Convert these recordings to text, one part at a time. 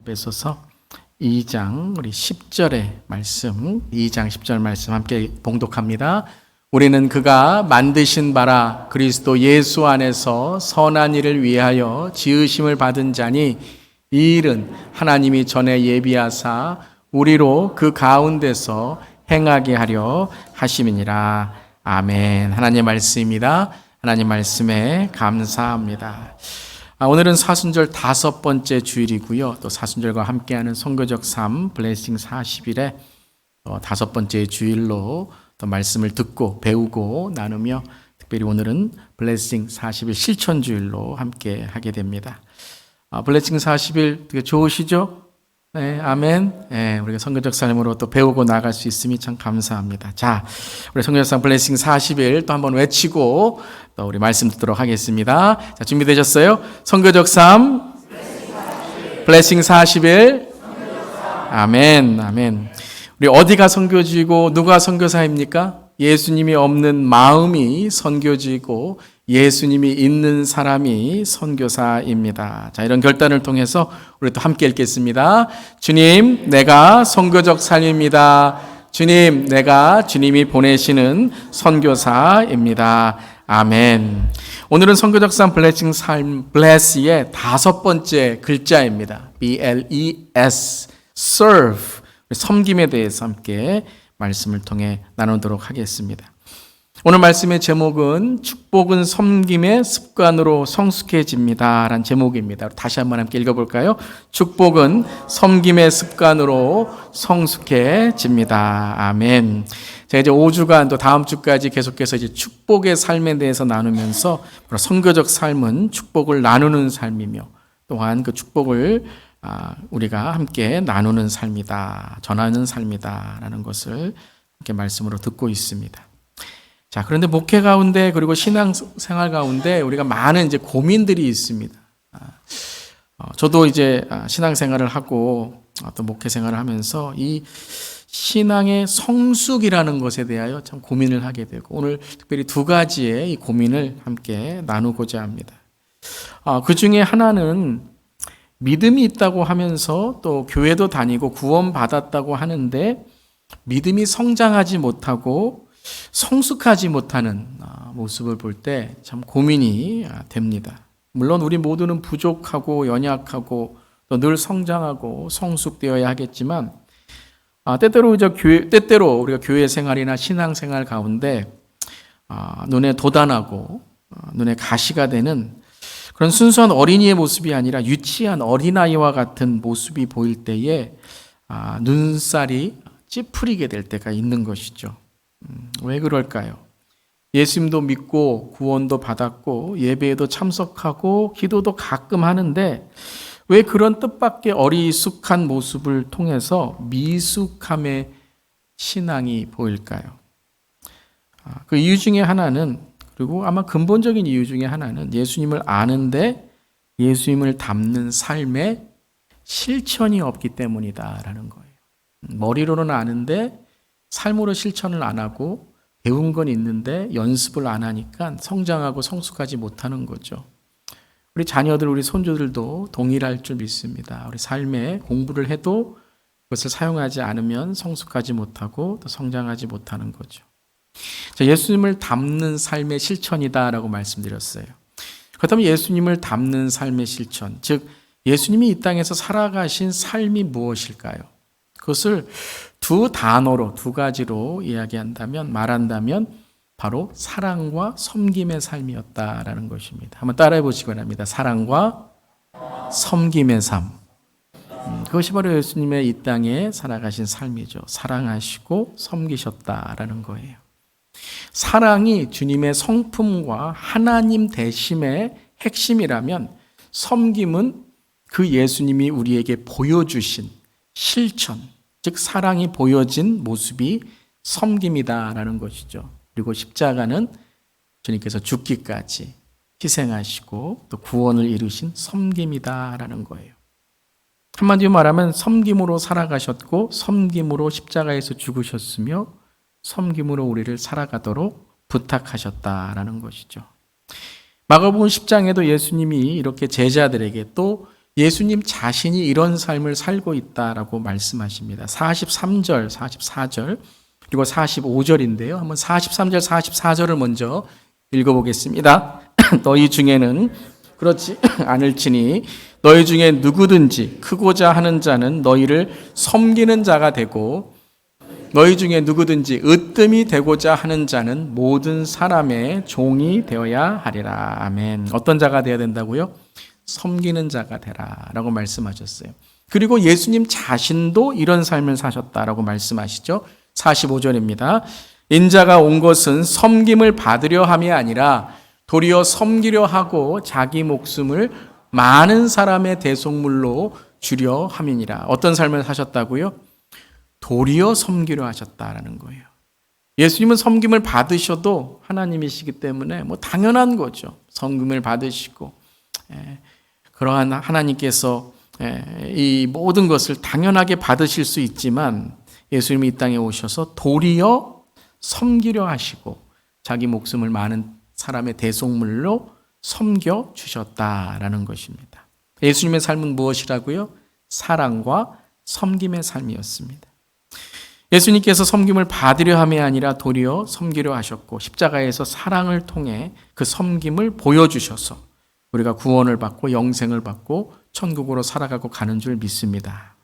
에베소서 2장 우리 10절의 말씀, 2장 10절 말씀 함께 봉독합니다. 우리는 그가 만드신 바라 그리스도 예수 안에서 선한 일을 위하여 지으심을 받은 자니 이 일은 하나님이 전에 예비하사 우리로 그 가운데서 행하게 하려 하심이니라. 아멘. 하나님의 말씀입니다. 하나님 말씀에 감사합니다. 오늘은 사순절 5번째 주일이고요. 또 사순절과 함께하는 선교적 삶 블레싱 40일의 5번째 주일로 또 말씀을 듣고 배우고 나누며 특별히 오늘은 블레싱 40일 실천 주일로 함께 하게 됩니다. 블레싱 40일 되게 좋으시죠? 네, 아멘. 네, 우리가 선교적 삶으로 또 배우고 나갈 수 있음이 참 감사합니다. 자, 우리 선교적 삶 블레싱 40일 또 한번 외치고 또 우리 말씀 듣도록 하겠습니다. 자, 준비되셨어요? 선교적 삶 블레싱 40일. 아멘, 아멘. 우리 어디가 선교지고 누가 선교사입니까? 예수님이 없는 마음이 선교지고 예수님이 있는 사람이 선교사입니다. 자, 이런 결단을 통해서 우리 또 함께 읽겠습니다. 주님, 내가 선교적 삶입니다. 주님, 내가 주님이 보내시는 선교사입니다. 아멘. 오늘은 선교적 삶 블레싱 삶 bless의 5번째 글자입니다. BLES, serve, 섬김에 대해서 함께 말씀을 통해 나누도록 하겠습니다. 오늘 말씀의 제목은 축복은 섬김의 습관으로 성숙해집니다 라는 제목입니다. 다시 한번 함께 읽어볼까요? 축복은 섬김의 습관으로 성숙해집니다. 아멘. 제가 이제 5주간 또 다음 주까지 계속해서 이제 축복의 삶에 대해서 나누면서 선교적 삶은 축복을 나누는 삶이며 또한 그 축복을 우리가 함께 나누는 삶이다, 전하는 삶이다 라는 것을 이렇게 말씀으로 듣고 있습니다. 자, 그런데 목회 가운데 그리고 신앙생활 가운데 우리가 많은 이제 고민들이 있습니다. 저도 이제 신앙생활을 하고 또 목회 생활을 하면서 이 신앙의 성숙이라는 것에 대하여 참 고민을 하게 되고 오늘 특별히 2가지의 이 고민을 함께 나누고자 합니다. 그 중에 하나는 믿음이 있다고 하면서 또 교회도 다니고 구원받았다고 하는데 믿음이 성장하지 못하고 성숙하지 못하는 모습을 볼 때 참 고민이 됩니다. 물론 우리 모두는 부족하고 연약하고 또 늘 성장하고 성숙되어야 하겠지만 때때로 우리가 교회 생활이나 신앙 생활 가운데 눈에 도단하고 눈에 가시가 되는 그런 순수한 어린이의 모습이 아니라 유치한 어린아이와 같은 모습이 보일 때에 눈살이 찌푸리게 될 때가 있는 것이죠. 왜 그럴까요? 예수님도 믿고 구원도 받았고 예배에도 참석하고 기도도 가끔 하는데 왜 그런 뜻밖의 어리숙한 모습을 통해서 미숙함의 신앙이 보일까요? 그 이유 중에 하나는, 그리고 아마 근본적인 이유 중에 하나는 예수님을 아는데 예수님을 닮는 삶의 실천이 없기 때문이다라는 거예요. 머리로는 아는데 삶으로 실천을 안 하고 배운 건 있는데 연습을 안 하니까 성장하고 성숙하지 못하는 거죠. 우리 자녀들, 우리 손주들도 동일할 줄 믿습니다. 우리 삶에 공부를 해도 그것을 사용하지 않으면 성숙하지 못하고 또 성장하지 못하는 거죠. 예수님을 닮는 삶의 실천이다라고 말씀드렸어요. 그렇다면 예수님을 닮는 삶의 실천, 즉 예수님이 이 땅에서 살아가신 삶이 무엇일까요? 그것을 2단어로 2가지로 말한다면 바로 사랑과 섬김의 삶이었다라는 것입니다. 한번 따라해 보시기 바랍니다. 사랑과 섬김의 삶. 그것이 바로 예수님의 이 땅에 살아가신 삶이죠. 사랑하시고 섬기셨다라는 거예요. 사랑이 주님의 성품과 하나님 되심의 핵심이라면 섬김은 그 예수님이 우리에게 보여주신 실천, 즉 사랑이 보여진 모습이 섬김이다라는 것이죠. 그리고 십자가는 주님께서 죽기까지 희생하시고 또 구원을 이루신 섬김이다라는 거예요. 한마디로 말하면 섬김으로 살아가셨고 섬김으로 십자가에서 죽으셨으며 섬김으로 우리를 살아가도록 부탁하셨다라는 것이죠. 마가복음 10장에도 예수님이 이렇게 제자들에게 또 예수님 자신이 이런 삶을 살고 있다라고 말씀하십니다. 43절, 44절, 그리고 45절인데요. 한번 43절, 44절을 먼저 읽어보겠습니다. 너희 중에는 그렇지 않을지니 너희 중에 누구든지 크고자 하는 자는 너희를 섬기는 자가 되고 너희 중에 누구든지 으뜸이 되고자 하는 자는 모든 사람의 종이 되어야 하리라. 아멘. 어떤 자가 되어야 된다고요? 섬기는 자가 되라 라고 말씀하셨어요. 그리고 예수님 자신도 이런 삶을 사셨다라고 말씀하시죠. 45절입니다. 인자가 온 것은 섬김을 받으려 함이 아니라 도리어 섬기려 하고 자기 목숨을 많은 사람의 대속물로 주려 함이니라. 어떤 삶을 사셨다고요? 도리어 섬기려 하셨다라는 거예요. 예수님은 섬김을 받으셔도 하나님이시기 때문에 당연한 거죠. 섬김을 받으시고 그러한 하나님께서 이 모든 것을 당연하게 받으실 수 있지만 예수님이 이 땅에 오셔서 도리어 섬기려 하시고 자기 목숨을 많은 사람의 대속물로 섬겨 주셨다라는 것입니다. 예수님의 삶은 무엇이라고요? 사랑과 섬김의 삶이었습니다. 예수님께서 섬김을 받으려 함이 아니라 도리어 섬기려 하셨고 십자가에서 사랑을 통해 그 섬김을 보여주셔서 우리가 구원을 받고 영생을 받고 천국으로 살아가고 가는 줄 믿습니다.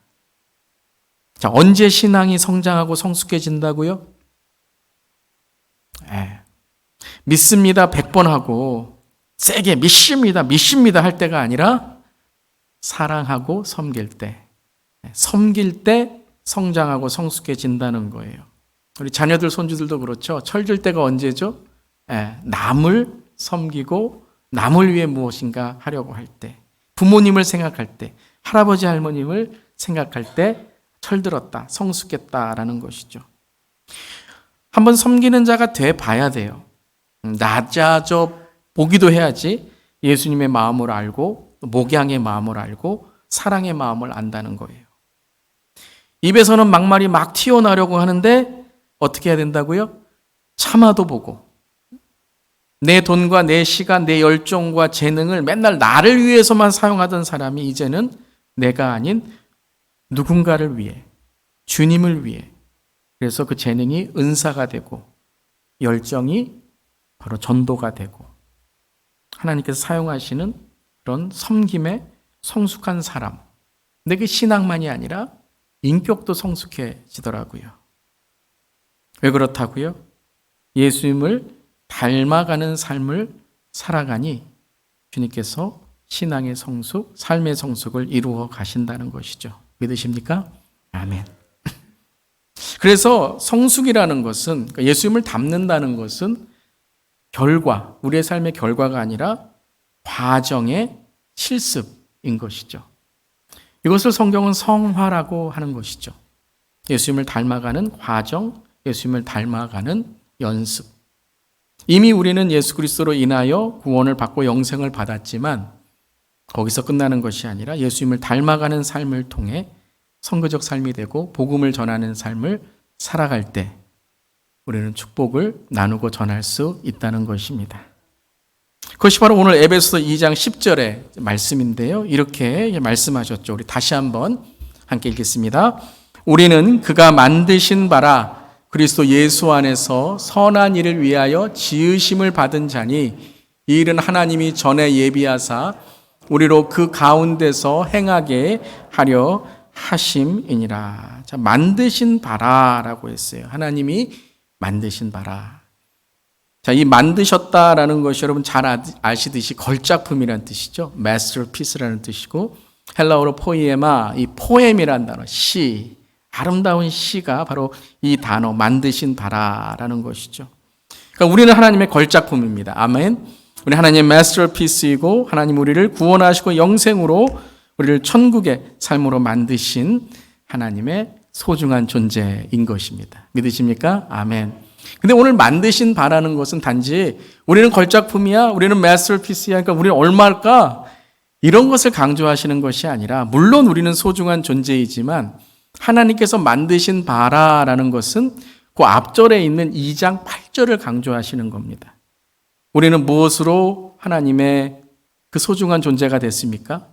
자, 언제 신앙이 성장하고 성숙해진다고요? 믿습니다 100번 하고 세게 믿습니다 할 때가 아니라 사랑하고 섬길 때, 섬길 때 성장하고 성숙해진다는 거예요. 우리 자녀들 손주들도 그렇죠. 철들 때가 언제죠? 남을 섬기고 남을 위해 무엇인가 하려고 할 때, 부모님을 생각할 때, 할아버지 할머님을 생각할 때 철들었다, 성숙했다라는 것이죠. 한번 섬기는 자가 돼 봐야 돼요. 낮아져 보기도 해야지 예수님의 마음을 알고 목양의 마음을 알고 사랑의 마음을 안다는 거예요. 입에서는 막말이 막 튀어나오려고 하는데 어떻게 해야 된다고요? 참아도 보고 내 돈과 내 시간, 내 열정과 재능을 맨날 나를 위해서만 사용하던 사람이 이제는 내가 아닌 누군가를 위해, 주님을 위해, 그래서 그 재능이 은사가 되고 열정이 바로 전도가 되고 하나님께서 사용하시는 그런 섬김의 성숙한 사람. 근데 그 신앙만이 아니라 인격도 성숙해지더라고요. 왜 그렇다고요? 예수님을 닮아가는 삶을 살아가니 주님께서 신앙의 성숙, 삶의 성숙을 이루어 가신다는 것이죠. 믿으십니까? 아멘. 그래서 성숙이라는 것은, 예수님을 닮는다는 것은 결과, 우리의 삶의 결과가 아니라 과정의 실습인 것이죠. 이것을 성경은 성화라고 하는 것이죠. 예수님을 닮아가는 과정, 예수님을 닮아가는 연습. 이미 우리는 예수 그리스도로 인하여 구원을 받고 영생을 받았지만 거기서 끝나는 것이 아니라 예수님을 닮아가는 삶을 통해 선교적 삶이 되고 복음을 전하는 삶을 살아갈 때 우리는 축복을 나누고 전할 수 있다는 것입니다. 그것이 바로 오늘 에베소서 2장 10절의 말씀인데요. 이렇게 말씀하셨죠. 우리 다시 한번 함께 읽겠습니다. 우리는 그가 만드신 바라 그리스도 예수 안에서 선한 일을 위하여 지으심을 받은 자니 이 일은 하나님이 전에 예비하사 우리로 그 가운데서 행하게 하려 하심이니라. 자, 만드신 바라라고 했어요. 하나님이 만드신 바라. 자, 이 만드셨다라는 것이 여러분 잘 아시듯이 걸작품이라는 뜻이죠. masterpiece라는 뜻이고 헬라어로 포이에마, 이 포엠이라는 단어, 시, 아름다운 시가 바로 이 단어 만드신 바라라는 것이죠. 그러니까 우리는 하나님의 걸작품입니다. 아멘. 우리 하나님의 masterpiece이고 하나님 우리를 구원하시고 영생으로 우리를 천국의 삶으로 만드신 하나님의 소중한 존재인 것입니다. 믿으십니까? 아멘. 근데 오늘 만드신 바라는 것은 단지 우리는 걸작품이야, 우리는 masterpiece야, 그러니까 우리는 얼마일까? 이런 것을 강조하시는 것이 아니라 물론 우리는 소중한 존재이지만 하나님께서 만드신 바라라는 것은 그 앞절에 있는 2장 8절을 강조하시는 겁니다. 우리는 무엇으로 하나님의 그 소중한 존재가 됐습니까?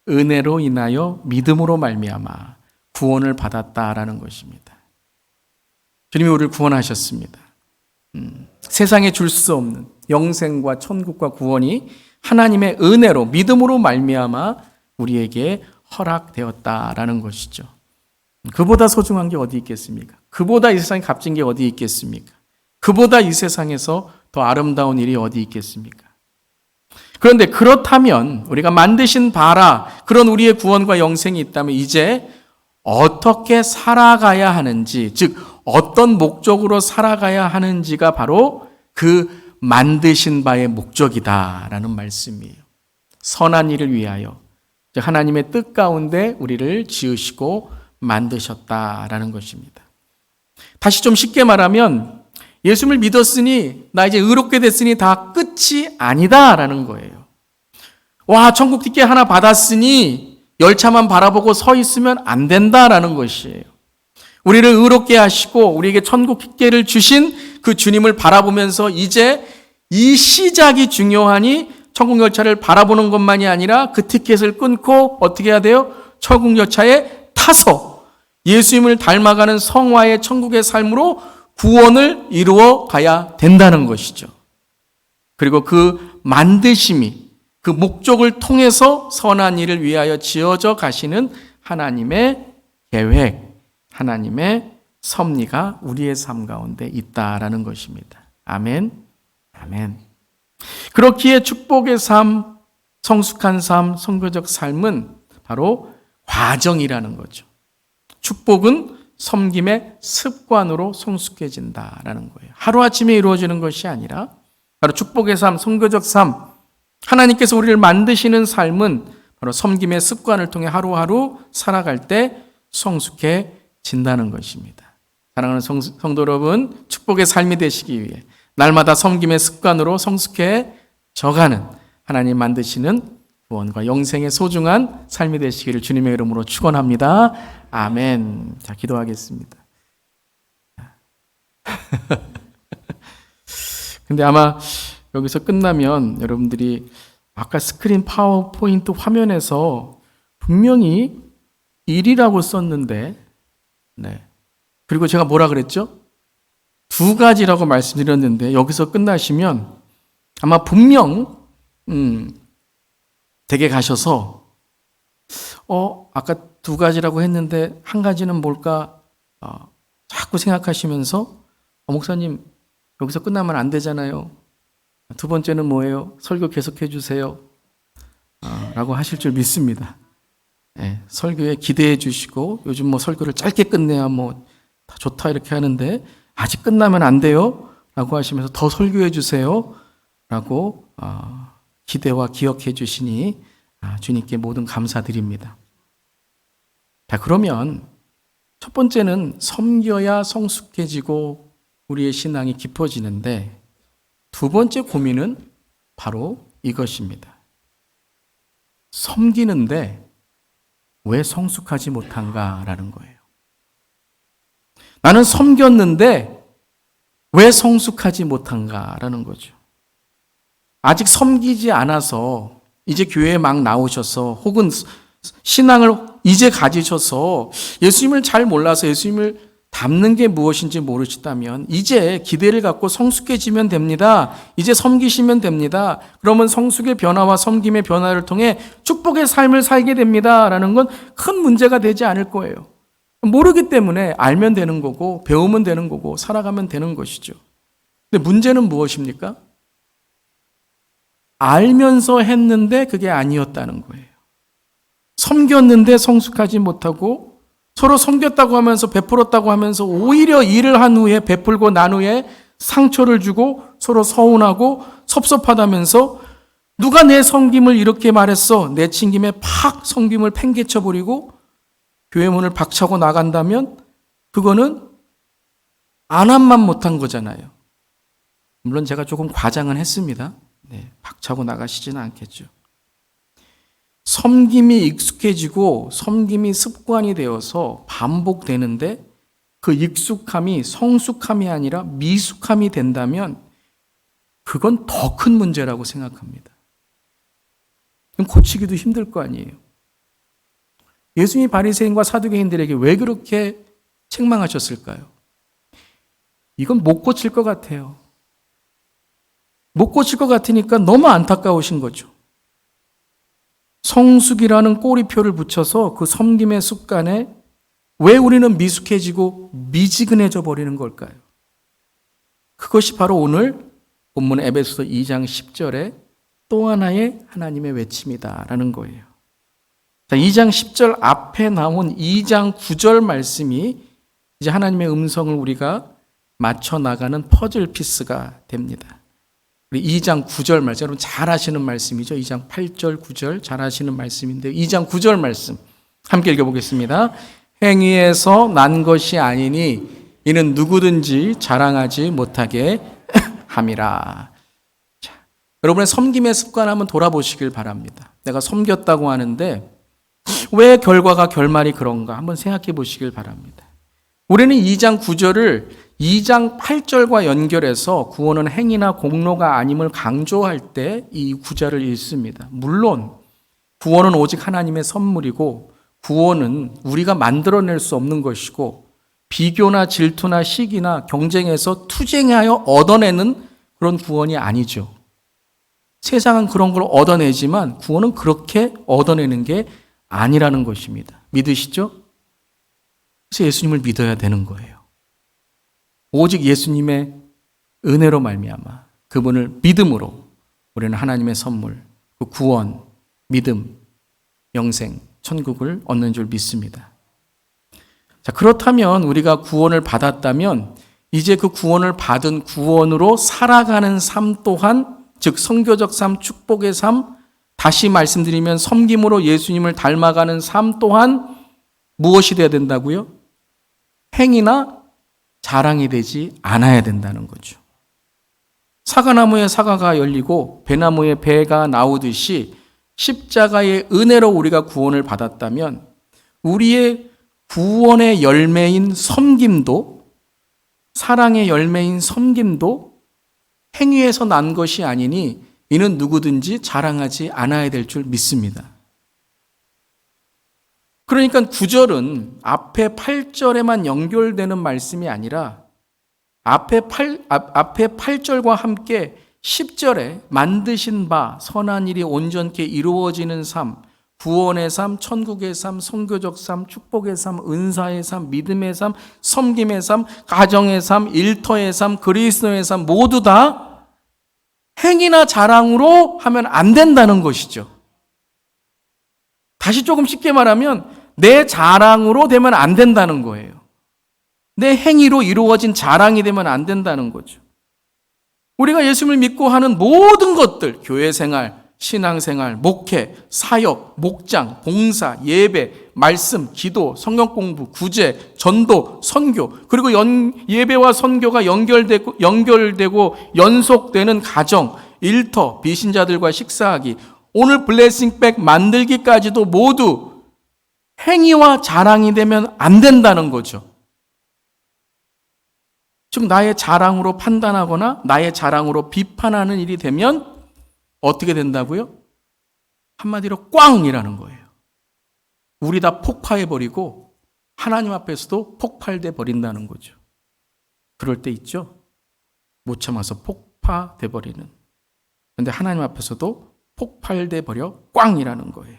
은혜로 인하여 믿음으로 말미암아 구원을 받았다라는 것입니다. 주님이 우리를 구원하셨습니다. 세상에 줄 수 없는 영생과 천국과 구원이 하나님의 은혜로 믿음으로 말미암아 우리에게 허락되었다라는 것이죠. 그보다 소중한 게 어디 있겠습니까? 그보다 이 세상에 값진 게 어디 있겠습니까? 그보다 이 세상에서 더 아름다운 일이 어디 있겠습니까? 그런데 그렇다면 우리가 만드신 바라 그런 우리의 구원과 영생이 있다면 이제 어떻게 살아가야 하는지, 즉 어떤 목적으로 살아가야 하는지가 바로 그 만드신 바의 목적이다라는 말씀이에요. 선한 일을 위하여 하나님의 뜻 가운데 우리를 지으시고 만드셨다라는 것입니다. 다시 좀 쉽게 말하면 예수를 믿었으니 나 이제 의롭게 됐으니 다 끝이 아니다라는 거예요. 와, 천국 티켓 하나 받았으니 열차만 바라보고 서 있으면 안 된다라는 것이에요. 우리를 의롭게 하시고 우리에게 천국 티켓을 주신 그 주님을 바라보면서 이제 이 시작이 중요하니 천국 열차를 바라보는 것만이 아니라 그 티켓을 끊고 어떻게 해야 돼요? 천국 열차에 타서 예수님을 닮아가는 성화의 천국의 삶으로 구원을 이루어 가야 된다는 것이죠. 그리고 그 만드심이 그 목적을 통해서 선한 일을 위하여 지어져 가시는 하나님의 계획, 하나님의 섭리가 우리의 삶 가운데 있다라는 것입니다. 아멘. 아멘. 그렇기에 축복의 삶, 성숙한 삶, 선교적 삶은 바로 과정이라는 거죠. 축복은 섬김의 습관으로 성숙해진다라는 거예요. 하루아침에 이루어지는 것이 아니라 바로 축복의 삶, 선교적 삶, 하나님께서 우리를 만드시는 삶은 바로 섬김의 습관을 통해 하루하루 살아갈 때 성숙해진다는 것입니다. 사랑하는 성도 여러분, 축복의 삶이 되시기 위해 날마다 섬김의 습관으로 성숙해져가는 하나님 만드시는 구원과 영생의 소중한 삶이 되시기를 주님의 이름으로 축원합니다. 아멘. 자, 기도하겠습니다. 근데 아마 여기서 끝나면 여러분들이 아까 스크린 파워포인트 화면에서 분명히 1이라고 썼는데, 네. 그리고 제가 뭐라 그랬죠? 2가지라고 말씀드렸는데 여기서 끝나시면 아마 분명 댁에 가셔서 아까 2가지라고 했는데 1가지는 뭘까 자꾸 생각하시면서 목사님 여기서 끝나면 안 되잖아요. 2번째는 뭐예요? 설교 계속해 주세요. 라고 하실 줄 믿습니다. 네, 설교에 기대해 주시고 요즘 뭐 설교를 짧게 끝내야 뭐 다 좋다 이렇게 하는데 아직 끝나면 안 돼요. 라고 하시면서 더 설교해 주세요. 라고 기대와 기억해 주시니 주님께 모든 감사드립니다. 자, 그러면 첫 번째는 섬겨야 성숙해지고 우리의 신앙이 깊어지는데 2번째 고민은 바로 이것입니다. 섬기는데 왜 성숙하지 못한가라는 거예요. 나는 섬겼는데 왜 성숙하지 못한가라는 거죠. 아직 섬기지 않아서 이제 교회에 막 나오셔서 혹은 신앙을 이제 가지셔서 예수님을 잘 몰라서 예수님을 닮는 게 무엇인지 모르시다면 이제 기대를 갖고 성숙해지면 됩니다. 이제 섬기시면 됩니다. 그러면 성숙의 변화와 섬김의 변화를 통해 축복의 삶을 살게 됩니다. 라는 건 큰 문제가 되지 않을 거예요. 모르기 때문에 알면 되는 거고 배우면 되는 거고 살아가면 되는 것이죠. 근데 문제는 무엇입니까? 알면서 했는데 그게 아니었다는 거예요. 섬겼는데 성숙하지 못하고 서로 섬겼다고 하면서 베풀었다고 하면서 오히려 일을 한 후에 베풀고 난 후에 상처를 주고 서로 서운하고 섭섭하다면서 누가 내 섬김을 이렇게 말했어? 내친 김에 팍 섬김을 팽개쳐버리고 교회 문을 박차고 나간다면 그거는 안 한만 못한 거잖아요. 물론 제가 조금 과장은 했습니다. 네, 박차고 나가시지는 않겠죠. 섬김이 익숙해지고 섬김이 습관이 되어서 반복되는데 그 익숙함이 성숙함이 아니라 미숙함이 된다면 그건 더 큰 문제라고 생각합니다. 그럼 고치기도 힘들 거 아니에요. 예수님이 바리새인과 사두개인들에게 왜 그렇게 책망하셨을까요? 이건 못 고칠 것 같아요. 못 고칠 것 같으니까 너무 안타까우신 거죠. 성숙이라는 꼬리표를 붙여서 그 섬김의 습관에 왜 우리는 미숙해지고 미지근해져 버리는 걸까요? 그것이 바로 오늘 본문 에베소서 2장 10절에 또 하나의 하나님의 외침이다라는 거예요. 자, 2장 10절 앞에 나온 2장 9절 말씀이 이제 하나님의 음성을 우리가 맞춰 나가는 퍼즐 피스가 됩니다. 우리 2장 9절 말씀, 여러분 잘 아시는 말씀이죠. 2장 8절, 9절 잘 아시는 말씀인데 2장 9절 말씀 함께 읽어보겠습니다. 행위에서 난 것이 아니니 이는 누구든지 자랑하지 못하게 함이라. 자, 여러분의 섬김의 습관 한번 돌아보시길 바랍니다. 내가 섬겼다고 하는데 왜 결과가 결말이 그런가 한번 생각해 보시길 바랍니다. 우리는 2장 9절을 2장 8절과 연결해서 구원은 행위나 공로가 아님을 강조할 때 이 구절을 읽습니다. 물론 구원은 오직 하나님의 선물이고 구원은 우리가 만들어낼 수 없는 것이고 비교나 질투나 시기나 경쟁에서 투쟁하여 얻어내는 그런 구원이 아니죠. 세상은 그런 걸 얻어내지만 구원은 그렇게 얻어내는 게 아니라는 것입니다. 믿으시죠? 그래서 예수님을 믿어야 되는 거예요. 오직 예수님의 은혜로 말미암아 그분을 믿음으로 우리는 하나님의 선물, 그 구원, 믿음, 영생, 천국을 얻는 줄 믿습니다. 자, 그렇다면 우리가 구원을 받았다면 이제 그 구원을 받은 구원으로 살아가는 삶 또한, 즉 선교적 삶, 축복의 삶, 다시 말씀드리면 섬김으로 예수님을 닮아가는 삶 또한 무엇이 되어야 된다고요? 행위나 자랑이 되지 않아야 된다는 거죠. 사과나무에 사과가 열리고 배나무에 배가 나오듯이 십자가의 은혜로 우리가 구원을 받았다면 우리의 구원의 열매인 섬김도, 사랑의 열매인 섬김도 행위에서 난 것이 아니니 이는 누구든지 자랑하지 않아야 될 줄 믿습니다. 그러니까 9절은 앞에 8절에만 연결되는 말씀이 아니라 앞에 8절과 함께 10절에 만드신 바 선한 일이 온전케 이루어지는 삶, 구원의 삶, 천국의 삶, 선교적 삶, 축복의 삶, 은사의 삶, 믿음의 삶, 섬김의 삶, 가정의 삶, 일터의 삶, 그리스도의 삶 모두 다 행위나 자랑으로 하면 안 된다는 것이죠. 다시 조금 쉽게 말하면 내 자랑으로 되면 안 된다는 거예요. 내 행위로 이루어진 자랑이 되면 안 된다는 거죠. 우리가 예수님을 믿고 하는 모든 것들, 교회 생활, 신앙생활, 목회, 사역, 목장, 봉사, 예배, 말씀, 기도, 성경 공부, 구제, 전도, 선교, 그리고 예배와 선교가 연결되고 연속되는 가정, 일터, 비신자들과 식사하기, 오늘 블레싱백 만들기까지도 모두 행위와 자랑이 되면 안 된다는 거죠. 즉 나의 자랑으로 판단하거나 나의 자랑으로 비판하는 일이 되면 어떻게 된다고요? 한마디로 꽝이라는 거예요. 우리 다 폭파해버리고 하나님 앞에서도 폭발돼 버린다는 거죠. 그럴 때 있죠? 못 참아서 폭파돼 버리는. 그런데 하나님 앞에서도 폭발돼 버려 꽝이라는 거예요.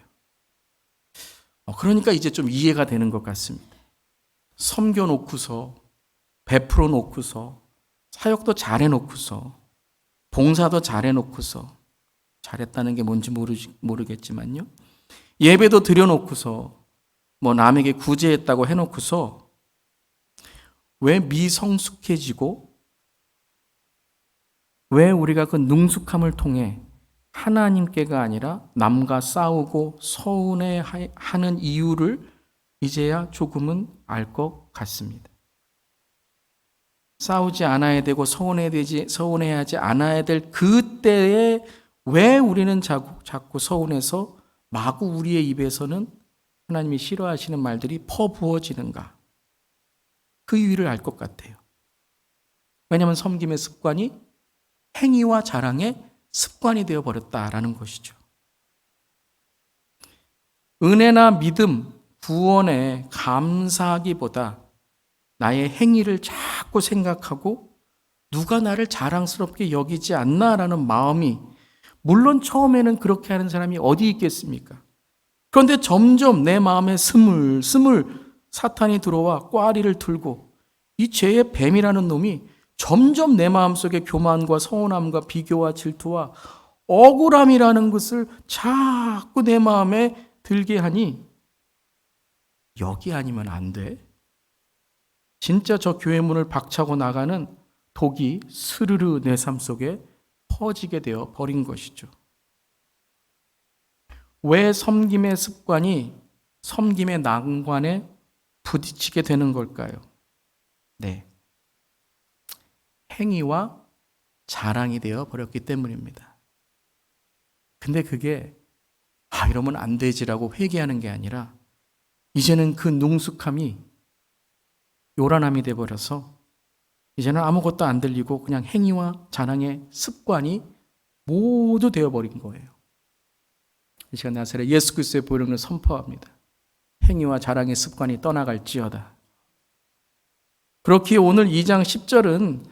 그러니까 이제 좀 이해가 되는 것 같습니다. 섬겨놓고서, 베풀어 놓고서, 사역도 잘해놓고서, 봉사도 잘해놓고서, 잘했다는 게 뭔지 모르겠지만요. 예배도 드려놓고서, 남에게 구제했다고 해놓고서, 왜 미성숙해지고, 왜 우리가 그 능숙함을 통해 하나님께가 아니라 남과 싸우고 서운해하는 이유를 이제야 조금은 알 것 같습니다. 싸우지 않아야 되고 서운해하지 않아야 될 그때에 왜 우리는 자꾸 서운해서 마구 우리의 입에서는 하나님이 싫어하시는 말들이 퍼부어지는가? 그 이유를 알 것 같아요. 왜냐하면 섬김의 습관이 행위와 자랑의 습관이 되어버렸다라는 것이죠. 은혜나 믿음, 구원에 감사하기보다 나의 행위를 자꾸 생각하고 누가 나를 자랑스럽게 여기지 않나라는 마음이, 물론 처음에는 그렇게 하는 사람이 어디 있겠습니까? 그런데 점점 내 마음에 스물스물 사탄이 들어와 꽈리를 틀고 이 죄의 뱀이라는 놈이 점점 내 마음속에 교만과 서운함과 비교와 질투와 억울함이라는 것을 자꾸 내 마음에 들게 하니 여기 아니면 안 돼. 진짜 저 교회 문을 박차고 나가는 독이 스르르 내 삶 속에 퍼지게 되어 버린 것이죠. 왜 섬김의 습관이 섬김의 난관에 부딪히게 되는 걸까요? 네. 행위와 자랑이 되어 버렸기 때문입니다. 근데 그게 이러면 안 되지라고 회개하는 게 아니라 이제는 그 능숙함이 요란함이 돼버려서 이제는 아무것도 안 들리고 그냥 행위와 자랑의 습관이 모두 되어버린 거예요. 이 시간 나사렛 예수 그리스도의 보혈을 선포합니다. 행위와 자랑의 습관이 떠나갈지어다. 그렇기에 오늘 2장 10절은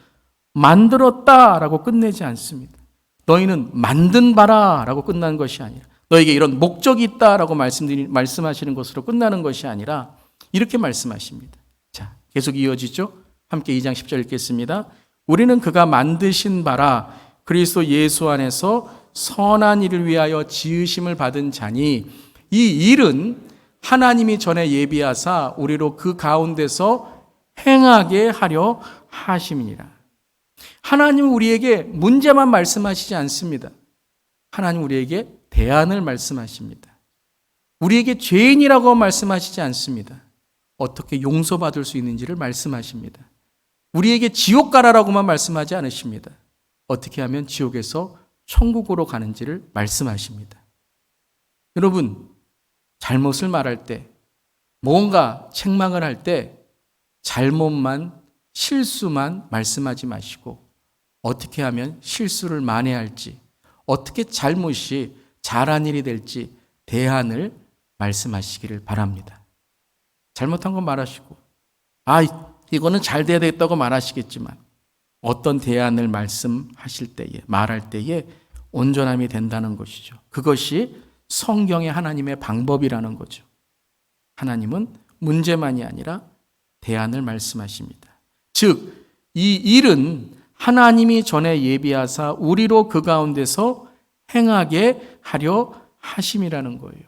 만들었다라고 끝내지 않습니다. 너희는 만든 바라라고 끝나는 것이 아니라, 너에게 이런 목적이 있다라고 말씀하시는 것으로 끝나는 것이 아니라 이렇게 말씀하십니다. 자, 계속 이어지죠? 함께 2장 10절 읽겠습니다. 우리는 그가 만드신 바라 그리스도 예수 안에서 선한 일을 위하여 지으심을 받은 자니, 이 일은 하나님이 전에 예비하사 우리로 그 가운데서 행하게 하려 하심이니라. 하나님은 우리에게 문제만 말씀하시지 않습니다. 하나님 우리에게 대안을 말씀하십니다. 우리에게 죄인이라고 말씀하시지 않습니다. 어떻게 용서받을 수 있는지를 말씀하십니다. 우리에게 지옥 가라라고만 말씀하지 않으십니다. 어떻게 하면 지옥에서 천국으로 가는지를 말씀하십니다. 여러분, 잘못을 말할 때, 뭔가 책망을 할 때 잘못만, 실수만 말씀하지 마시고 어떻게 하면 실수를 만회할지, 어떻게 잘못이 잘한 일이 될지 대안을 말씀하시기를 바랍니다. 잘못한 건 말하시고, 이거는 잘 돼야 되겠다고 말하시겠지만 어떤 대안을 말씀하실 때에, 말할 때에 온전함이 된다는 것이죠. 그것이 성경의 하나님의 방법이라는 거죠. 하나님은 문제만이 아니라 대안을 말씀하십니다. 즉, 이 일은 하나님이 전에 예비하사 우리로 그 가운데서 행하게 하려 하심이라는 거예요.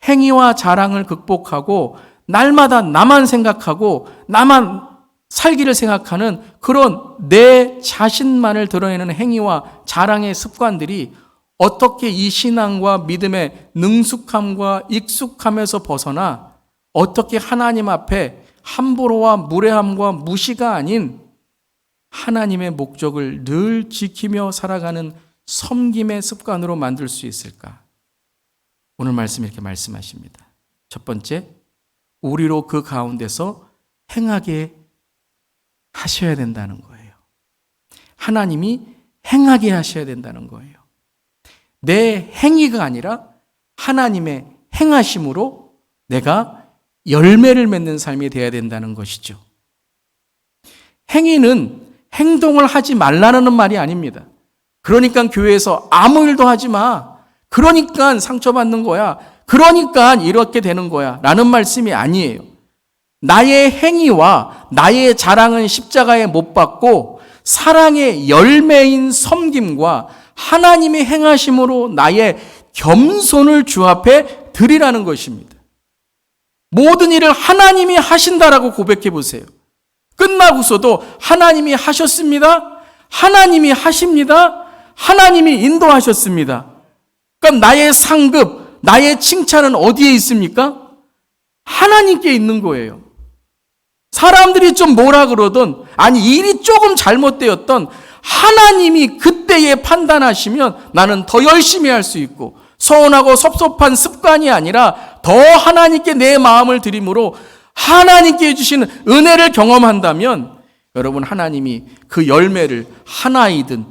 행위와 자랑을 극복하고 날마다 나만 생각하고 나만 살기를 생각하는 그런 내 자신만을 드러내는 행위와 자랑의 습관들이 어떻게 이 신앙과 믿음의 능숙함과 익숙함에서 벗어나 어떻게 하나님 앞에 함부로와 무례함과 무시가 아닌 하나님의 목적을 늘 지키며 살아가는 섬김의 습관으로 만들 수 있을까? 오늘 말씀 이렇게 말씀하십니다. 첫 번째, 우리로 그 가운데서 행하게 하셔야 된다는 거예요. 하나님이 행하게 하셔야 된다는 거예요. 내 행위가 아니라 하나님의 행하심으로 내가 열매를 맺는 삶이 되어야 된다는 것이죠. 행위는 행동을 하지 말라는 말이 아닙니다. 그러니까 교회에서 아무 일도 하지 마. 그러니까 상처받는 거야. 그러니까 이렇게 되는 거야. 라는 말씀이 아니에요. 나의 행위와 나의 자랑은 십자가에 못 박고 사랑의 열매인 섬김과 하나님의 행하심으로 나의 겸손을 주 앞에 드리라는 것입니다. 모든 일을 하나님이 하신다라고 고백해 보세요. 끝나고서도 하나님이 하셨습니다. 하나님이 하십니다. 하나님이 인도하셨습니다. 그럼 나의 상급, 나의 칭찬은 어디에 있습니까? 하나님께 있는 거예요. 사람들이 좀 뭐라 그러든, 아니 일이 조금 잘못되었던 하나님이 그때에 판단하시면 나는 더 열심히 할 수 있고, 서운하고 섭섭한 습관이 아니라 더 하나님께 내 마음을 드림으로 하나님께 주시는 은혜를 경험한다면 여러분, 하나님이 그 열매를 하나이든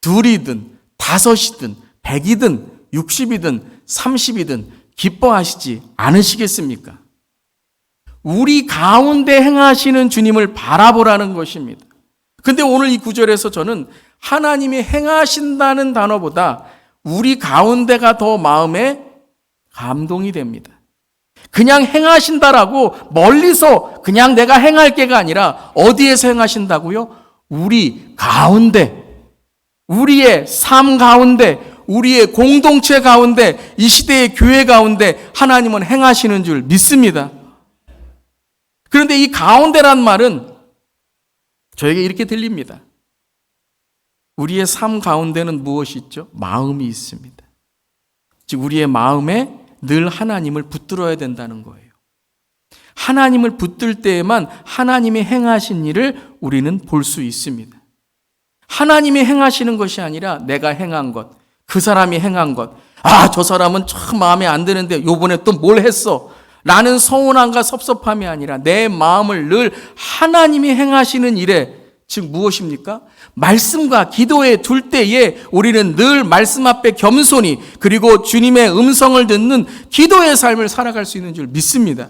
둘이든 다섯이든 100이든 60이든 30이든 기뻐하시지 않으시겠습니까? 우리 가운데 행하시는 주님을 바라보라는 것입니다. 근데 오늘 이 구절에서 저는 하나님이 행하신다는 단어보다 우리 가운데가 더 마음에 감동이 됩니다. 그냥 행하신다라고 멀리서 그냥 내가 행할게가 아니라 어디에서 행하신다고요? 우리 가운데, 우리의 삶 가운데, 우리의 공동체 가운데, 이 시대의 교회 가운데 하나님은 행하시는 줄 믿습니다. 그런데 이 가운데란 말은 저에게 이렇게 들립니다. 우리의 삶 가운데는 무엇이 있죠? 마음이 있습니다. 즉 우리의 마음에 늘 하나님을 붙들어야 된다는 거예요. 하나님을 붙들 때에만 하나님이 행하신 일을 우리는 볼 수 있습니다. 하나님이 행하시는 것이 아니라 내가 행한 것, 그 사람이 행한 것, 저 사람은 참 마음에 안 드는데 요번에 또 뭘 했어? 라는 서운함과 섭섭함이 아니라 내 마음을 늘 하나님이 행하시는 일에, 즉 무엇입니까? 말씀과 기도에 둘 때에 우리는 늘 말씀 앞에 겸손히, 그리고 주님의 음성을 듣는 기도의 삶을 살아갈 수 있는 줄 믿습니다.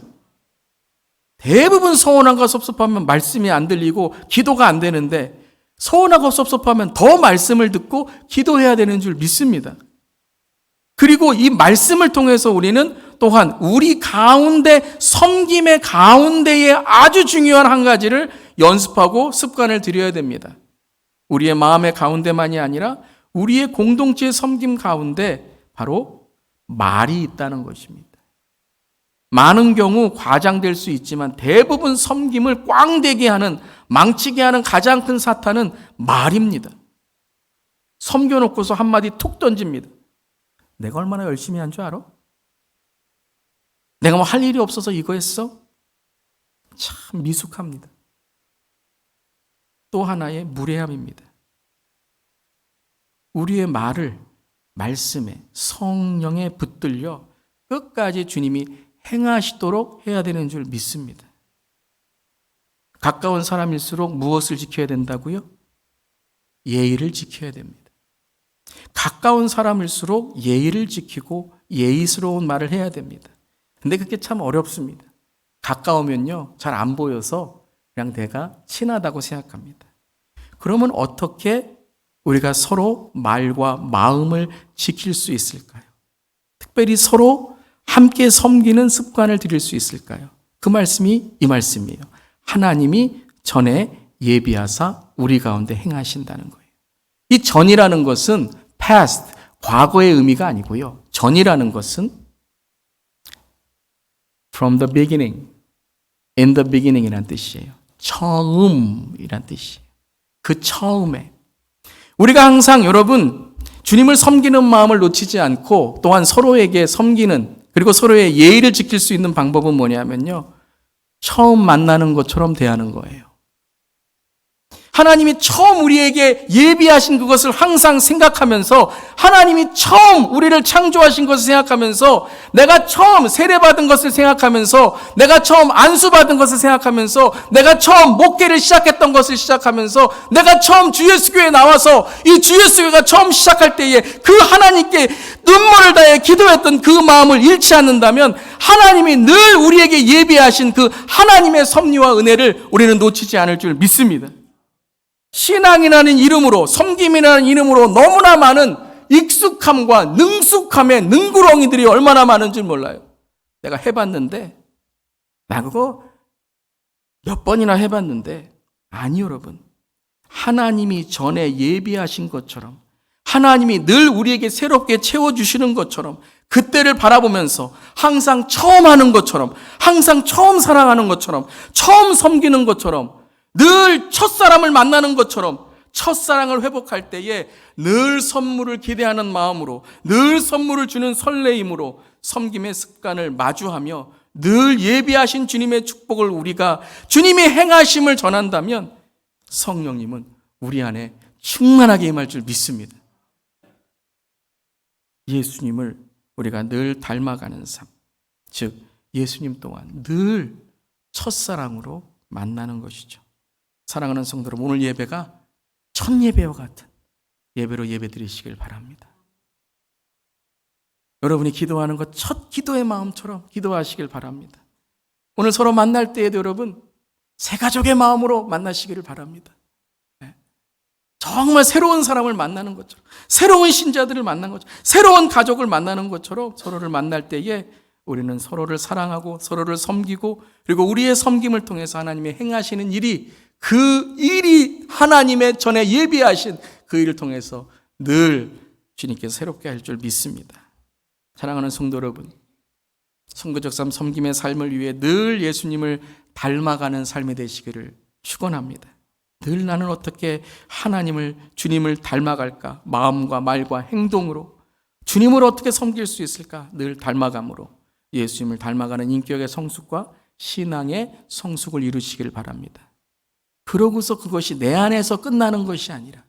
대부분 서운함과 섭섭하면 말씀이 안 들리고 기도가 안 되는데, 서운하고 섭섭하면 더 말씀을 듣고 기도해야 되는 줄 믿습니다. 그리고 이 말씀을 통해서 우리는 또한 우리 가운데, 섬김의 가운데에 아주 중요한 한 가지를 연습하고 습관을 들여야 됩니다. 우리의 마음의 가운데만이 아니라 우리의 공동체의 섬김 가운데 바로 말이 있다는 것입니다. 많은 경우 과장될 수 있지만 대부분 섬김을 꽝되게 하는, 망치게 하는 가장 큰 사탄은 말입니다. 섬겨놓고서 한마디 툭 던집니다. 내가 얼마나 열심히 한 줄 알아? 내가 뭐 할 일이 없어서 이거 했어? 참 미숙합니다. 또 하나의 무례함입니다. 우리의 말을 말씀에, 성령에 붙들려 끝까지 주님이 행하시도록 해야 되는 줄 믿습니다. 가까운 사람일수록 무엇을 지켜야 된다고요? 예의를 지켜야 됩니다. 가까운 사람일수록 예의를 지키고 예의스러운 말을 해야 됩니다. 근데 그게 참 어렵습니다. 가까우면요, 잘 안 보여서 그냥 내가 친하다고 생각합니다. 그러면 어떻게 우리가 서로 말과 마음을 지킬 수 있을까요? 특별히 서로 함께 섬기는 습관을 들일 수 있을까요? 그 말씀이 이 말씀이에요. 하나님이 전에 예비하사 우리 가운데 행하신다는 거예요. 이 전이라는 것은 past, 과거의 의미가 아니고요. 전이라는 것은 from the beginning, in the beginning 이란 뜻이에요. 처음이란 뜻이에요. 그 처음에. 우리가 항상 여러분, 주님을 섬기는 마음을 놓치지 않고 또한 서로에게 섬기는, 그리고 서로의 예의를 지킬 수 있는 방법은 뭐냐면요, 처음 만나는 것처럼 대하는 거예요. 하나님이 처음 우리에게 예비하신 그것을 항상 생각하면서, 하나님이 처음 우리를 창조하신 것을 생각하면서, 내가 처음 세례받은 것을 생각하면서, 내가 처음 안수받은 것을 생각하면서, 내가 처음 목회를 시작했던 것을 시작하면서, 내가 처음 주 예수교회에 나와서 이 주 예수교회가 처음 시작할 때에 그 하나님께 눈물을 다해 기도했던 그 마음을 잃지 않는다면 하나님이 늘 우리에게 예비하신 그 하나님의 섭리와 은혜를 우리는 놓치지 않을 줄 믿습니다. 신앙이라는 이름으로, 섬김이라는 이름으로 너무나 많은 익숙함과 능숙함의 능구렁이들이 얼마나 많은 줄 몰라요. 내가 해봤는데, 나 그거 몇 번이나 해봤는데, 아니 여러분, 하나님이 전에 예비하신 것처럼, 하나님이 늘 우리에게 새롭게 채워주시는 것처럼, 그때를 바라보면서 항상 처음 하는 것처럼, 항상 처음 사랑하는 것처럼, 처음 섬기는 것처럼, 늘 첫사람을 만나는 것처럼 첫사랑을 회복할 때에 늘 선물을 기대하는 마음으로, 늘 선물을 주는 설레임으로 섬김의 습관을 마주하며 늘 예비하신 주님의 축복을 우리가 주님이 행하심을 전한다면 성령님은 우리 안에 충만하게 임할 줄 믿습니다. 예수님을 우리가 늘 닮아가는 삶, 즉 예수님 또한 늘 첫사랑으로 만나는 것이죠. 사랑하는 성도 여러분, 오늘 예배가 첫 예배와 같은 예배로 예배드리시길 바랍니다. 여러분이 기도하는 것 첫 기도의 마음처럼 기도하시길 바랍니다. 오늘 서로 만날 때에도 여러분 새 가족의 마음으로 만나시기를 바랍니다. 정말 새로운 사람을 만나는 것처럼, 새로운 신자들을 만나는 것처럼, 새로운 가족을 만나는 것처럼 서로를 만날 때에 우리는 서로를 사랑하고 서로를 섬기고, 그리고 우리의 섬김을 통해서 하나님의 행하시는 일이, 그 일이 하나님의 전에 예비하신 그 일을 통해서 늘 주님께서 새롭게 할 줄 믿습니다. 사랑하는 성도 여러분, 선교적 삶, 섬김의 삶을 위해 늘 예수님을 닮아가는 삶이 되시기를 축원합니다. 늘 나는 어떻게 하나님을, 주님을 닮아갈까? 마음과 말과 행동으로 주님을 어떻게 섬길 수 있을까? 늘 닮아감으로 예수님을 닮아가는 인격의 성숙과 신앙의 성숙을 이루시길 바랍니다. 그러고서 그것이 내 안에서 끝나는 것이 아니라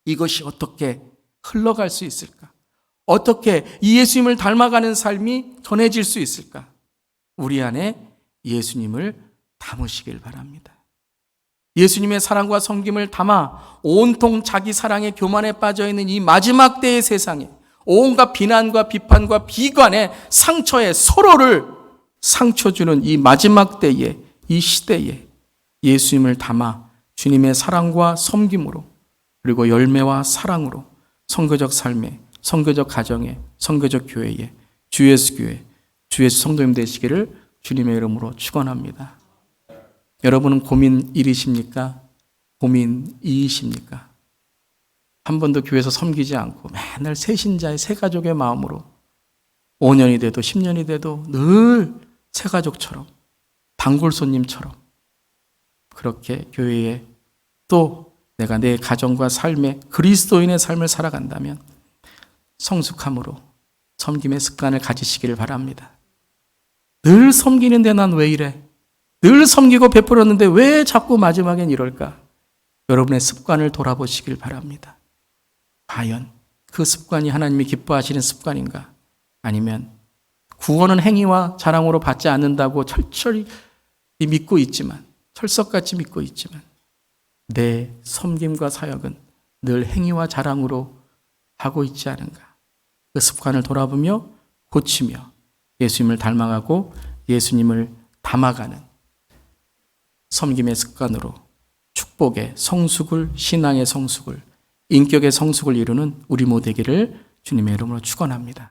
이것이 어떻게 흘러갈 수 있을까? 어떻게 이 예수님을 닮아가는 삶이 전해질 수 있을까? 우리 안에 예수님을 담으시길 바랍니다. 예수님의 사랑과 섬김을 담아 온통 자기 사랑의 교만에 빠져있는 이 마지막 때의 세상에 온갖 비난과 비판과 비관의 상처에 서로를 상처 주는 이 마지막 때에, 이 시대에 예수님을 담아 주님의 사랑과 섬김으로, 그리고 열매와 사랑으로 선교적 삶에, 선교적 가정에, 선교적 교회에, 주 예수 교회, 주 예수 성도님 되시기를 주님의 이름으로 축원합니다. 여러분은 고민 1이십니까? 고민 2이십니까? 한 번도 교회에서 섬기지 않고 맨날 새 신자의 새 가족의 마음으로 5년이 돼도 10년이 돼도 늘 새 가족처럼, 단골 손님처럼 그렇게 교회에 또 내가 내 가정과 삶에 그리스도인의 삶을 살아간다면 성숙함으로 섬김의 습관을 가지시기를 바랍니다. 늘 섬기는데 난 왜 이래? 늘 섬기고 베풀었는데 왜 자꾸 마지막엔 이럴까? 여러분의 습관을 돌아보시길 바랍니다. 과연 그 습관이 하나님이 기뻐하시는 습관인가? 아니면 구원은 행위와 자랑으로 받지 않는다고 철저히 믿고 있지만, 철석같이 믿고 있지만 내 섬김과 사역은 늘 행위와 자랑으로 하고 있지 않은가? 그 습관을 돌아보며 고치며 예수님을 닮아가고 예수님을 담아가는 섬김의 습관으로 축복의 성숙을, 신앙의 성숙을, 인격의 성숙을 이루는 우리 모두에게를 주님의 이름으로 축원합니다.